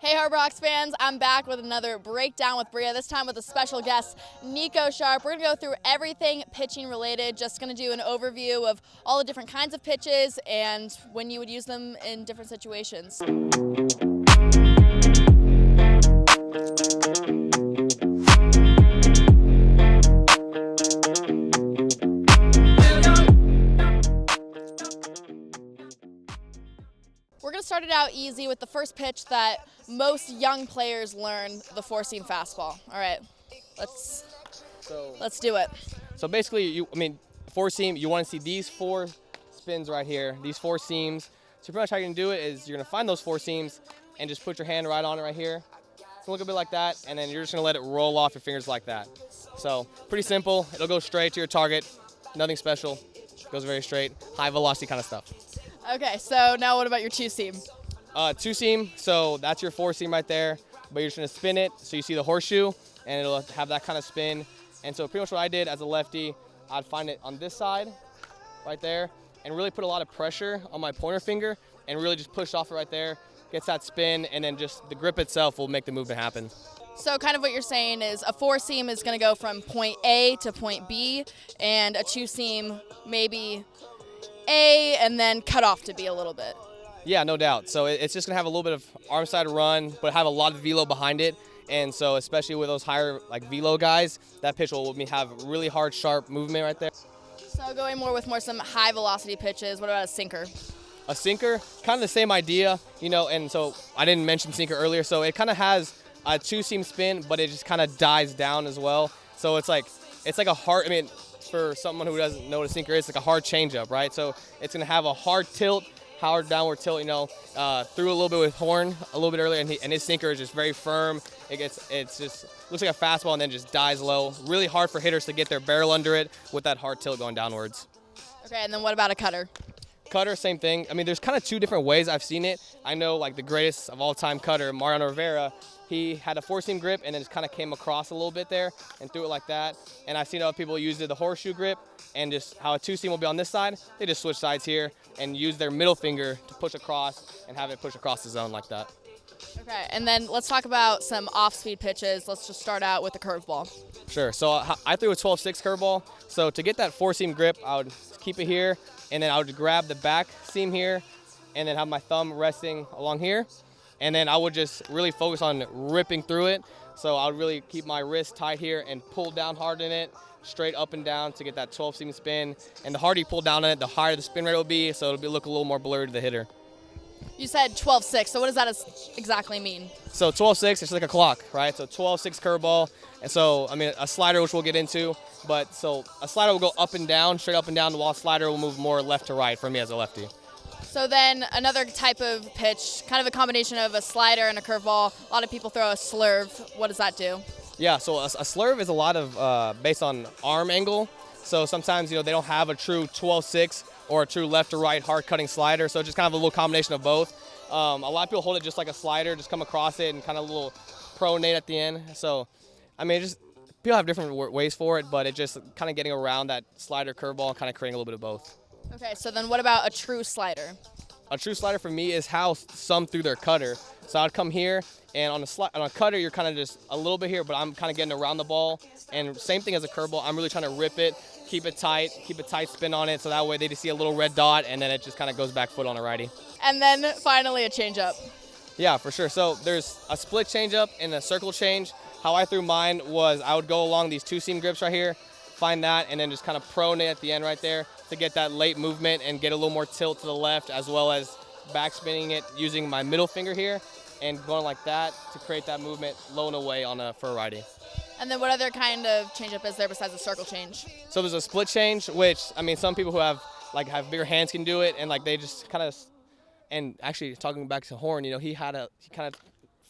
Hey Hard Rocks fans, I'm back with another breakdown with Brea, this time with a special guest, Nico Sharp. We're going to go through everything pitching related, just going to do an overview of all the different kinds of pitches and when you would use them in different situations. We're going to start it out easy with the first pitch that most young players learn, the four-seam fastball. All right, let's do it. So basically, four seam, you want to see these four spins right here, these four seams. So pretty much how you're going to do it is you're going to find those four seams and just put your hand right on it right here. So look a bit like that, and then you're just going to let it roll off your fingers like that. So pretty simple. It'll go straight to your target. Nothing special. Goes very straight. High velocity kind of stuff. Okay, so now what about your two-seam? Two-seam, so that's your four-seam right there, but you're just going to spin it so you see the horseshoe, and it'll have that kind of spin. And so pretty much what I did as a lefty, I'd find it on this side right there and really put a lot of pressure on my pointer finger and really just push off it right there, gets that spin, and then just the grip itself will make the movement happen. So kind of what you're saying is a four-seam is going to go from point A to point B, and a two-seam maybe A and then cut off to B a little bit. Yeah, no doubt. So it's just going to have a little bit of arm side run, but have a lot of velo behind it. And so especially with those higher velo guys, that pitch will have really hard, sharp movement right there. So going more some high velocity pitches, what about a sinker? A sinker, kind of the same idea, and so I didn't mention sinker earlier. So it kind of has a two-seam spin, but it just kind of dies down as well. So it's like a hard, for someone who doesn't know what a sinker is, it's like a hard changeup, right? So it's going to have a hard tilt, hard downward tilt, threw a little bit with horn a little bit earlier, and his sinker is just very firm. It's just looks like a fastball and then just dies low. Really hard for hitters to get their barrel under it with that hard tilt going downwards. Okay, and then what about a cutter? Cutter, same thing. There's kind of two different ways I've seen it. I know the greatest of all time cutter, Mariano Rivera, he had a four-seam grip and then just kind of came across a little bit there and threw it like that. And I've seen other people use the horseshoe grip and just how a two-seam will be on this side. They just switch sides here and use their middle finger to push across and have it push across the zone like that. Okay, and then let's talk about some off-speed pitches. Let's just start out with the curveball. Sure. So I threw a 12-6 curveball. So to get that four-seam grip, I would keep it here, and then I would grab the back seam here and then have my thumb resting along here. And then I would just really focus on ripping through it. So I would really keep my wrist tight here and pull down hard in it, straight up and down to get that 12-seam spin. And the harder you pull down on it, the higher the spin rate will be, so it'll look a little more blurry to the hitter. You said 12-6, so what does that exactly mean? So 12-6, it's like a clock, right? So 12-6 curveball. And so, a slider, which we'll get into. But so a slider will go up and down, straight up and down, while a slider will move more left to right for me as a lefty. So then another type of pitch, kind of a combination of a slider and a curveball. A lot of people throw a slurve. What does that do? Yeah, so a slurve is a lot of based on arm angle. So sometimes, they don't have a true 12-6 or a true left to right hard cutting slider. So it's just kind of a little combination of both. A lot of people hold it just like a slider, just come across it and kind of a little pronate at the end. So, people have different ways for it, but it's just kind of getting around that slider curveball and kind of creating a little bit of both. Okay, so then what about a true slider? A true slider for me is how some threw their cutter. So I'd come here, and on a cutter, you're kind of just a little bit here, but I'm kind of getting around the ball. And same thing as a curveball, I'm really trying to rip it, keep it tight spin on it, so that way they just see a little red dot, and then it just kind of goes back foot on a righty. And then finally a changeup. Yeah, for sure. So there's a split changeup and a circle change. How I threw mine was I would go along these two-seam grips right here, find that, and then just kind of pronate at the end right there to get that late movement and get a little more tilt to the left, as well as backspinning it using my middle finger here and going like that to create that movement low and away for a righty. And then what other kind of changeup is there besides a circle change? So there's a split change, which, some people who have bigger hands can do it, and they just kind of, and actually talking back to Horn, he kind of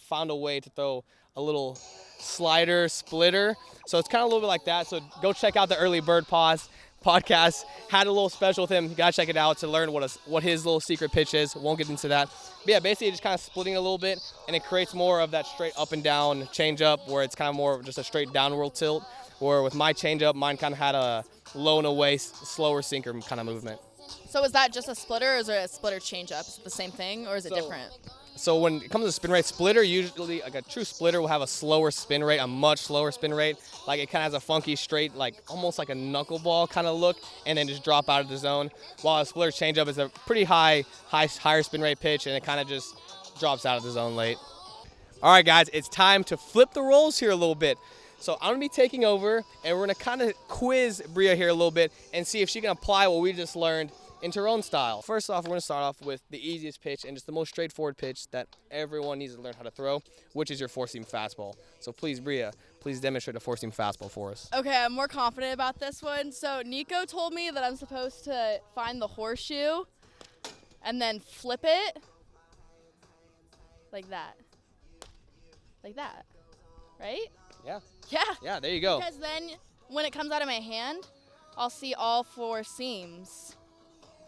found a way to throw a little slider splitter. So it's kind of a little bit like that. So go check out the Early Bird podcast. Had a little special with him. You gotta check it out to learn what his little secret pitch is. Won't get into that. But yeah, basically just kind of splitting a little bit, and it creates more of that straight up and down changeup where it's kind of more of just a straight downward tilt. Where with my changeup, mine kind of had a low and away, slower sinker kind of movement. So is that just a splitter, or is it a splitter changeup? Is it the same thing, or is it different? So when it comes to spin rate, splitter usually, like a true splitter will have a slower spin rate, a much slower spin rate. Like it kind of has a funky straight, like almost like a knuckleball kind of look, and then just drop out of the zone. While a splitter changeup is a pretty higher spin rate pitch, and it kind of just drops out of the zone late. All right, guys, it's time to flip the roles here a little bit. So I'm gonna be taking over, and we're gonna kind of quiz Brea here a little bit and see if she can apply what we just learned into her own style. First off, we're going to start off with the easiest pitch and just the most straightforward pitch that everyone needs to learn how to throw, which is your four-seam fastball. So please, Brea, please demonstrate a four-seam fastball for us. Okay, I'm more confident about this one. So Nico told me that I'm supposed to find the horseshoe and then flip it like that. Like that, right? Yeah. Yeah. Yeah, there you go. Because then when it comes out of my hand, I'll see all four seams.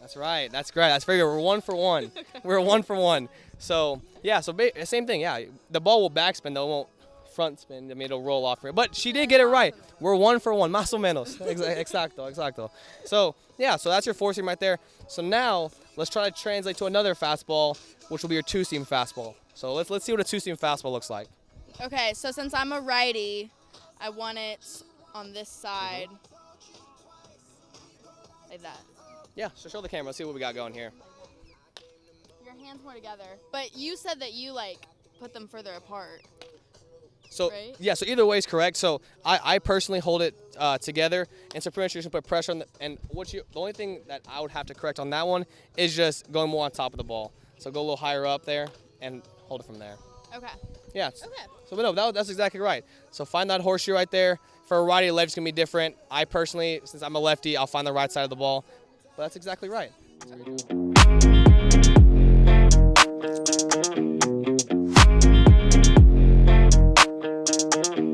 That's right. That's great. That's very good. We're 1 for 1. Okay. We're 1 for 1. So, yeah, so same thing. Yeah, the ball will backspin, though. It won't front spin. I mean, it'll roll off. But she did get it right. We're 1 for 1. Más o menos. Exacto. So, yeah, so that's your four-seam right there. So now let's try to translate to another fastball, which will be your two-seam fastball. So let's see what a two-seam fastball looks like. Okay, so since I'm a righty, I want it on this side. Like that. Yeah, so show the camera. Let's see what we got going here. Your hands more together. But you said that you, like, put them further apart. So, right? Yeah, so either way is correct. So I personally hold it together, and so pretty much you should put pressure on the, and the only thing that I would have to correct on that one is just going more on top of the ball. So go a little higher up there and hold it from there. Okay. Yeah. Okay. So, but no, that's exactly right. So find that horseshoe right there. For a righty, lefty's going to be different. I personally, since I'm a lefty, I'll find the right side of the ball. But that's exactly right.